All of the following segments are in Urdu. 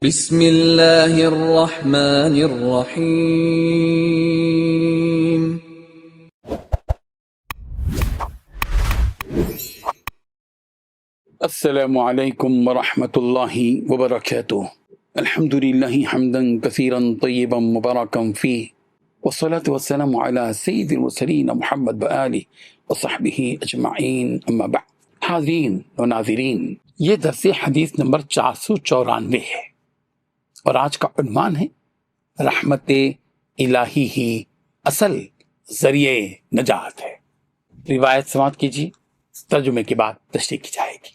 بسم اللہ الرحمن الرحیم۔ السلام علیکم ورحمۃ اللہ وبرکاتہ۔ الحمد للہ حمدا کثیرا طیبا مبارکا فیہ، والصلاة والسلام علی سید المرسلین محمد وآلہ وصحبہ اجمعین، اما بعد۔ حاضرین و ناظرین، یہ درس حدیث نمبر 494 ہے اور آج کا عنوان ہے رحمت الہی ہی اصل ذریعہ نجات ہے۔ روایت سماعت کیجیے، ترجمے کے بعد تشریح کی جائے گی۔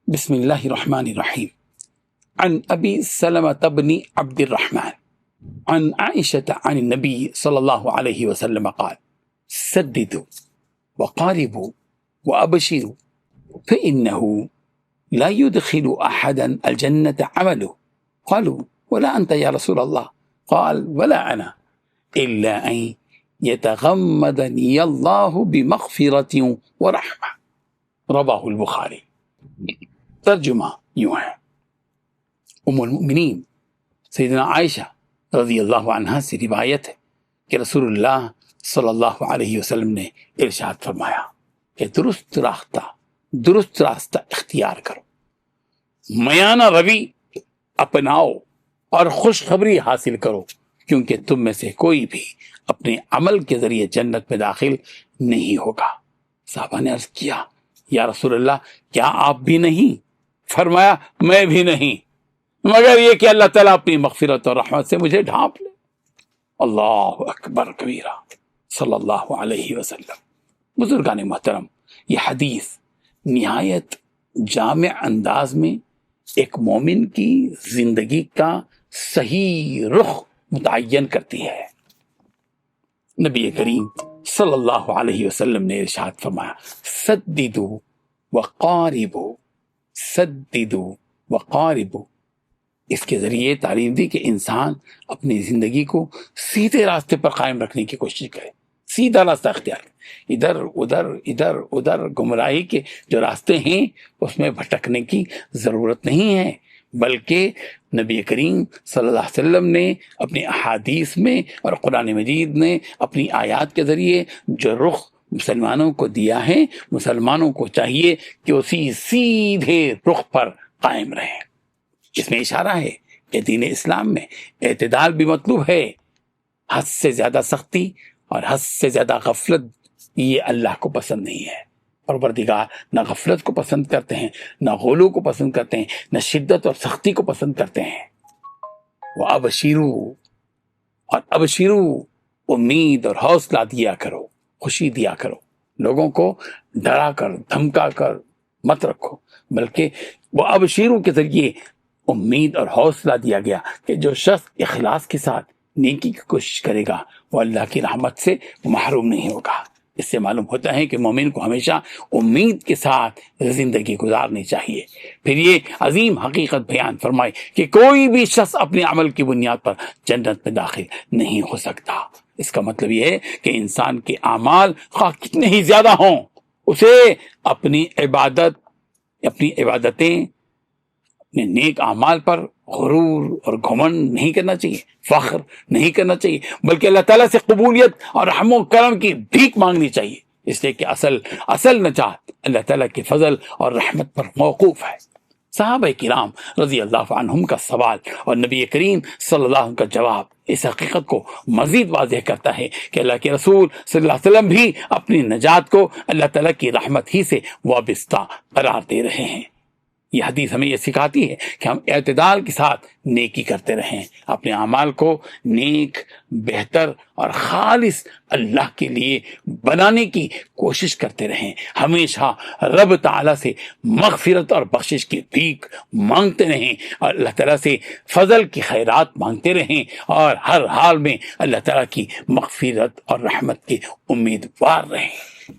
بسم اللہ الرحمن الرحیم۔ عن ابی سلمۃ بن عبد الرحمن عن عائشة عن النبی صلی اللہ علیہ وسلم قال سددوا وقاربوا وابشروا فإنه لا يدخل أحدا الجنة عمله، قالوا ولا أنت يا رسول الله؟ قال ولا أنا إلا أن يتغمدني الله بمغفرة ورحمة، رواہ البخاری۔ ترجمہ یوں ہے، ام المؤمنین سیدنا عائشہ رضی اللہ عنہا سے روایت ہے کہ رسول اللہ صلی اللہ علیہ وسلم نے ارشاد فرمایا کہ درست راستہ اختیار کرو، میانہ روی اپناؤ اور خوشخبری حاصل کرو، کیونکہ تم میں سے کوئی بھی اپنے عمل کے ذریعے جنت میں داخل نہیں ہوگا۔ صحابہ نے عرض کیا یا رسول اللہ کیا آپ بھی نہیں؟ فرمایا میں بھی نہیں، مگر یہ کہ اللہ تعالیٰ اپنی مغفرت اور رحمت سے مجھے ڈھانپ لے۔ اللہ اکبر کبیرہ، صلی اللہ علیہ وسلم۔ بزرگان محترم، یہ حدیث نہایت جامع انداز میں ایک مومن کی زندگی کا صحیح رخ متعین کرتی ہے۔ نبی کریم صلی اللہ علیہ وسلم نے ارشاد فرمایا سددوا وقاربوا، سددوا وقاربوا۔ اس کے ذریعے تعلیم دی کہ انسان اپنی زندگی کو سیدھے راستے پر قائم رکھنے کی کوشش کرے، سیدھا راستہ اختیار کرے۔ ادھر ادھر گمراہی کے جو راستے ہیں اس میں بھٹکنے کی ضرورت نہیں ہے، بلکہ نبی کریم صلی اللہ علیہ وسلم نے اپنی احادیث میں اور قرآن مجید نے اپنی آیات کے ذریعے جو رخ مسلمانوں کو دیا ہے، مسلمانوں کو چاہیے کہ اسی سیدھے رخ پر قائم رہیں۔ اس میں اشارہ ہے کہ دین اسلام میں اعتدال بھی مطلوب ہے۔ حد سے زیادہ سختی اور حد سے زیادہ غفلت یہ اللہ کو پسند نہیں ہے۔ پروردگار نہ غفلت کو پسند کرتے ہیں، نہ غلو کو پسند کرتے ہیں، نہ شدت اور سختی کو پسند کرتے ہیں۔ وَأَبْشِرُوا، اور ابشروا، امید اور حوصلہ دیا کرو، خوشی دیا کرو، لوگوں کو ڈرا کر دھمکا کر مت رکھو، بلکہ وَأَبْشِرُوا کے ذریعے امید اور حوصلہ دیا گیا کہ جو شخص اخلاص کے ساتھ نیکی کی کوشش کرے گا وہ اللہ کی رحمت سے محروم نہیں ہوگا۔ اس سے معلوم ہوتا ہے کہ مومن کو ہمیشہ امید کے ساتھ زندگی گزارنی چاہیے۔ پھر یہ عظیم حقیقت بیان فرمائی کہ کوئی بھی شخص اپنے عمل کی بنیاد پر جنت میں داخل نہیں ہو سکتا۔ اس کا مطلب یہ ہے کہ انسان کے اعمال خواہ کتنے ہی زیادہ ہوں، اسے اپنی عبادتیں، اپنے نیک اعمال پر غرور اور گھمنڈ نہیں کرنا چاہیے، فخر نہیں کرنا چاہیے، بلکہ اللہ تعالیٰ سے قبولیت اور رحم و کرم کی بھیک مانگنی چاہیے، اس لیے کہ اصل نجات اللہ تعالیٰ کے فضل اور رحمت پر موقوف ہے۔ صحابہ کرام رضی اللہ عنہم کا سوال اور نبی کریم صلی اللہ علیہ وسلم کا جواب اس حقیقت کو مزید واضح کرتا ہے کہ اللہ کے رسول صلی اللہ علیہ وسلم بھی اپنی نجات کو اللہ تعالیٰ کی رحمت ہی سے وابستہ قرار دے رہے ہیں۔ یہ حدیث ہمیں یہ سکھاتی ہے کہ ہم اعتدال کے ساتھ نیکی کرتے رہیں، اپنے اعمال کو نیک، بہتر اور خالص اللہ کے لیے بنانے کی کوشش کرتے رہیں، ہمیشہ رب تعالیٰ سے مغفرت اور بخشش کی بھیک مانگتے رہیں، اور اللہ تعالیٰ سے فضل کی خیرات مانگتے رہیں، اور ہر حال میں اللہ تعالیٰ کی مغفرت اور رحمت کے امیدوار رہیں۔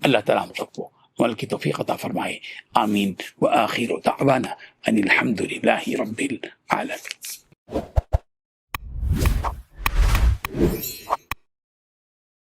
اللہ تعالیٰ ہم سب کو عمل کی توفیق عطا فرمائے، آمین۔ وآخر دعوانا ان الحمد للہ رب العالمین۔